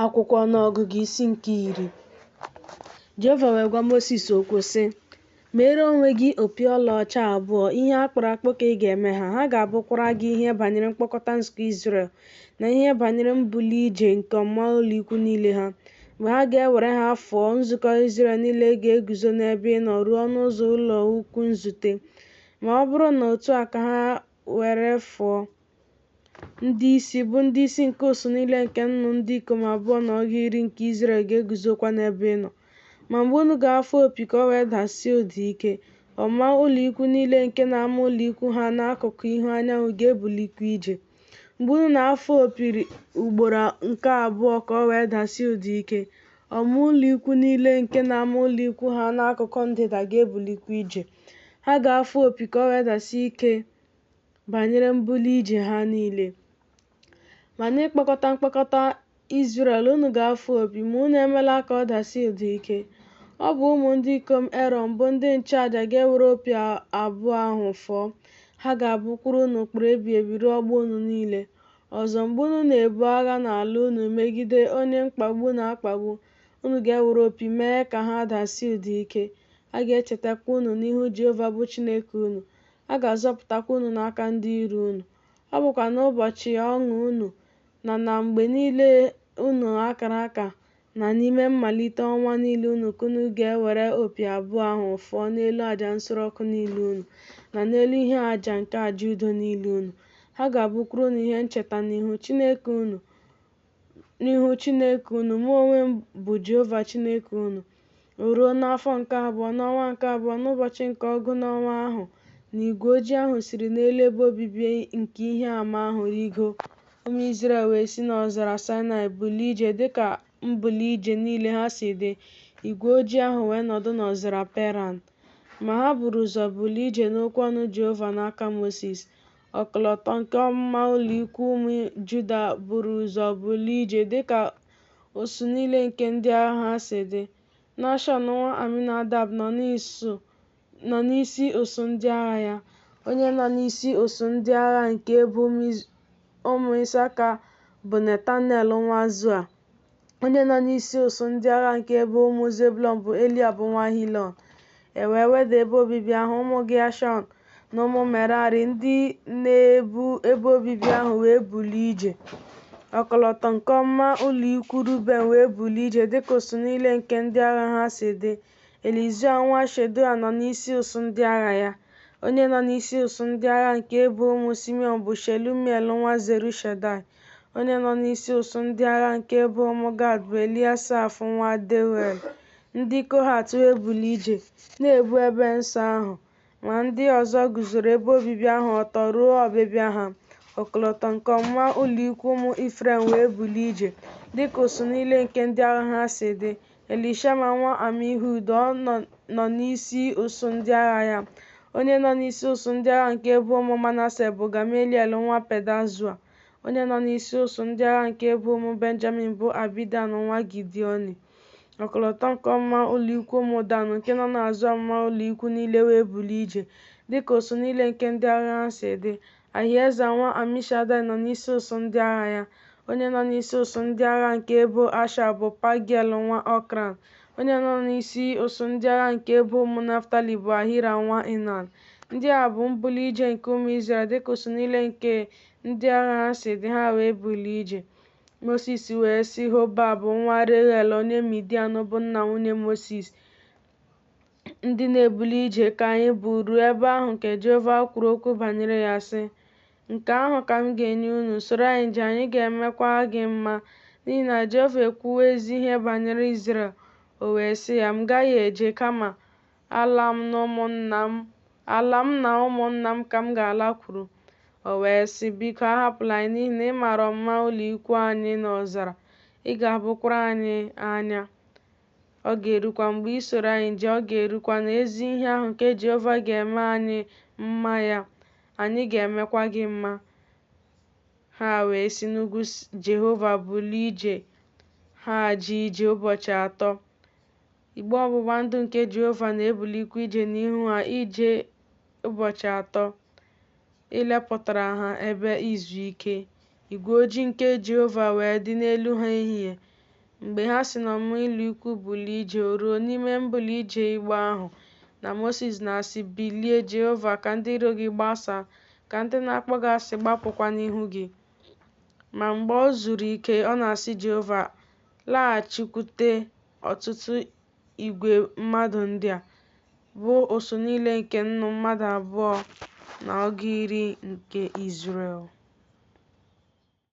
Akwụkwọ n'ọgụgụ isi nke 10. Jehova wee gwa Mosis okwu sị, meere onwe gị opi ọlaọcha abụọ, ihe akpụrụ akpụ ka ị ga-eme ha. Ha ga-abụkwara gị ihe banyere mkpokọta nzukọ Izrel, na ihe banyere mbuli ije nke ọmụma ụlọ ikwu niile ha. Mgbe ha ga-ewere ha fụọ, nzukọ Izrel niile ga-eguzo n'ebe ị nọ ruo ọnụ ụzọ ụlọ ukwu nzute. Ma ọ bụrụ na otu a ka ha were fụọ, ndị isi bụ ndị isi nke usuu niile nke nnụnụ ndị ikom abụọ na ọgụ iri nke Izrel ga-eguzokwa n'ebe ị nọ. Ma mgbe unu ga-afụ opi ka o wee dasie ụda ike, ọmụma ụlọ ikwu niile nke na-ama ụlọ ikwu ha n'akụkụ ihu anyanwụ ga-ebulikwa ije. Mgbe unu na-afụ opi ugboro nke abụọ ka o wee dasie ụda ike, ọmụma ụlọ ikwu niile nke na-ama ụlọ ikwu ha n'akụkụ ndịda ga-ebulikwa ije. Ha ga-afụ opi ka o wee dasie ike banyere mbuli ije ha niile. Ma n'ịkpọkọta Izrel, unu ga-afụ opi, ma unu emela ka ọ dasie ụda ike. Ọ bụ ụmụ ndị ikom Erọn bụ ndị nchụaja ga-ewere opi abụọ ahụ fụọ. Ha ga-abụkwuru unu ụkpụrụ ebighị ebi ruo ọgbọ unu niile. Ọzọ, mgbe unu na-ebu agha n'ala unu megide onye mkpagbu na-akpagbu, unu ga-ewere opi mee ka ha dasie ụda ike. A ga-echetakwa unu n'ihu Jehova bụ Chineke unu. A ga-azọpụtakwa unu n'aka ndị iro unu. Ọ bụkwa n'ụbọchị ọṅụ unu na mgbe niile unu akara aka, na n'ime mmalite ọnwa niile unu ka unu ga-ewere opi abụọ ahụ fụọ n'elu àjà nsure ọkụ niile unu, na n'elu ihe àjà nke àjà udo niile unu. Ha ga-abụkwuru unu ihe ncheta n'ihu Chineke unu. Mụ onwe m bụ Jehova Chineke unu. O ruo n'afọ nke abụọ, n'ọnwa nke abụọ, n'ụbọchị nke ọgụ n'ọnwa ahụ, na igwe ojii ahụ siri n'elu ebe obibi nke ihe àmà ahụ rigo. Ụmụ Izrel wee si n'ọzara Saịnaị bulie ije dịka mbuli ije niile ha si dị. Igwe ojii ahụ wee nọdụ n'ọzara Peran. Ma ha buru ụzọ bulie ije n'okwu ọnụ Jehova n'aka Mosis. Ọkọlọtọ nke ọmụma ụlọ ikwu ụmụ Juda buru ụzọ bulie ije dịka usuu niile nke ndị agha ha si dị. Nashọn nwa Aminadab nọ n'isi usuu ndị agha ya. Onye nọ n'isi usuu ndị agha nke ebo ụmụ Isaka bụ Netanel nwa Zua. Onye nọ n'isi usuu ndị agha nke ebo ụmụ Zebụlọn bụ Eliab nwa Helọn. E wee weda ebe obibi ahụ ụmụ Geshọn na ụmụ Merari, ndị na-ebu ebe obibi ahụ, wee bulie ije. Ọkọlọtọ nke ọmụma ụlọ ikwu Ruben wee bulie ije dịka usuu niile nke ndị agha ha si dị. Elizua nwa Shedeua nọ n'isi usuu ndị agha ya. Onye nọ n'isi usuu ndị agha nke ebo ụmụ Simiọn bụ Shelumiel nwa Zerishadai. Onye nọ n'isi usuu ndị agha nke ebo ụmụ Gad bụ Eliasaf nwa Deuel. Ndị Kohat wee bulie ije, na-ebu ebe nsọ ahụ. Ma ndị ọzọ guzoro ebe obibi ahụ ọtọ ruo ọbịbịa ha. Ọkọlọtọ nke ọmụma ụlọ ikwu ụmụ Ifrem wee bulie ije dịka usuu niile nke ndị agha ha si dị. Elishama nwa Amihud nọ n'isi usuu ndị agha ya. Onye nọ n'isi usuu ndị agha nke ebo ụmụ Manase bụ Gamaliel nwa Pedazua. Onye nọ n'isi usuu ndị agha nke ebo ụmụ Benjamin bụ Abidan nwa Gidioni. Ọkọlọtọ nke ọmụma ụlọ ikwu ụmụ Dan nke nọ n'azụ ọmụma ụlọ ikwu niile wee bulie ije dịka usuu niile nke ndị agha ha si dị. Ahieza nwa Amishadai nọ n'isi usuu ndị agha ya. Onye nọ n'isi usuu ndị agha nke ebo Asha bụ Pagiel nwa Okran. Onye nọ n'isi usuu ndị agha nke ebo ụmụ Naftali bụ Ahira nwa Enan. Ndị a bụ mbuli ije nke ụmụ Izrel dịka usuu niile nke ndị agha ha si dị. Ha wee bulie ije. Mosis wee sị Hobab nwa Reuel onye Midian bụ nna nwunye Mosis, ndị na-ebuli ije, ka anyị buruo ebe ahụ nke Jehova kwuru okwu banyere ya sị, nke ahụ ka m ga-enye unu, soro anyị jee, anyị ga-emekwa gị mma. N'ihi na Jehova ekwuwo ezi ihe banyere Izrel. O wee sị ya, m gaghị eje, kama ala m na ụmụnna m ka m ga-alakwuru. O wee sị, biko ahapụla anyị, n'ihi na ị maara ọmụma ụlọ ikwu anyị n'ọzara. Ị ga-abụkwara anyị anya. Ọ ga-erukwa mgbe i soro anyị jee, ọ ga-erukwa na ezi ihe ahụ nke Jehova ga-eme anyị mma ya, anyị ga-emekwa gị mma. Ha wee si n'ugwu Jehova bulie ije. Ha ji ije ụbọchị 3. Igbe ọgbụgba ndụ nke Jehova na-ebulikwa ije n'ihu ha ije ụbọchị 3, ilepụtara ha ebe izu ike. Igwe ojii nke Jehova wee dị n'elu ha ehihie, Mgbe ha si n'ọmụma ụlọikwu bulie ije, o ruo n'ime mbuli ije igbe ahụ, na Moses na-asị, “Bilie Jehova, ka ndị iro gị gbasaa, ka ndị na-akpọ gị asị gbapụkwa n'ihu gị.” Ma mgbe o zuru ike, ọ na-asị Jehova, laghachikwute ọtụtụ igwe mmadụ ndị a, bụ ụsụ niile nke nnu mmadụ abụọ na ọgụ iri nke Izrel.